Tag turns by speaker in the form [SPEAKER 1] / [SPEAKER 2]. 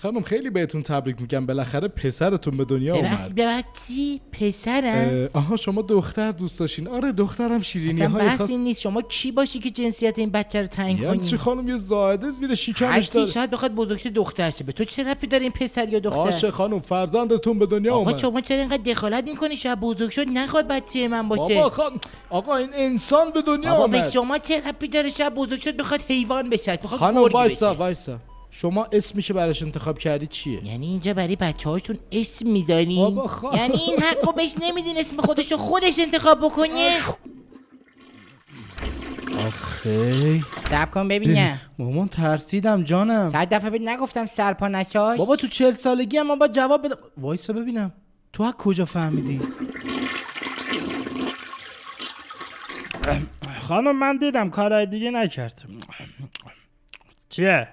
[SPEAKER 1] خانم خیلی بهتون تبریک میگم، بالاخره پسرتون به دنیا اومد.
[SPEAKER 2] ببخشی پسرم؟
[SPEAKER 1] آها شما دختر دوست داشتین؟ آره دخترم شیرینی
[SPEAKER 2] اصلا
[SPEAKER 1] های
[SPEAKER 2] بحث این نیست. شما کی باشی که جنسیت این بچه رو تعیین
[SPEAKER 1] یعنی
[SPEAKER 2] کنی؟
[SPEAKER 1] چی خانم؟ یه زائده زیر شکمش
[SPEAKER 2] هرچی
[SPEAKER 1] داره.
[SPEAKER 2] شاید بخواد بزرگش دختر شه، به تو چه ربطی داره این پسر یا دختر؟
[SPEAKER 1] باشه خانم فرزندتون به دنیا
[SPEAKER 2] آقا
[SPEAKER 1] اومد.
[SPEAKER 2] شما چرا اینقدر دخالت میکنی؟ شاید بزرگ شد نخواد بچه من باشه.
[SPEAKER 1] آقا این انسان به دنیا
[SPEAKER 2] بابا
[SPEAKER 1] اومد.
[SPEAKER 2] به شما چه ربطی داره؟ شاید بزرگ شد بخواد حیوان بشه، بخواد
[SPEAKER 1] خانم
[SPEAKER 2] گرگ بشه.
[SPEAKER 1] وایسا شما اسمی که براش انتخاب کردی چیه؟
[SPEAKER 2] یعنی اینجا برای بچه‌هاشون اسم میذارین؟ یعنی این حقو بهش نمیدین اسم خودش انتخاب بکنه؟
[SPEAKER 1] آخه
[SPEAKER 2] صبر کن ببینم.
[SPEAKER 1] مامان ترسیدم جانم.
[SPEAKER 2] 100 دفعه بهت نگفتم سرپا نشاش؟
[SPEAKER 1] بابا تو 40 سالگی هم باید جواب بدم. وایسا ببینم تو از کجا فهمیدی؟
[SPEAKER 3] خانم من دیدم کارهای دیگه نکرد. چیه؟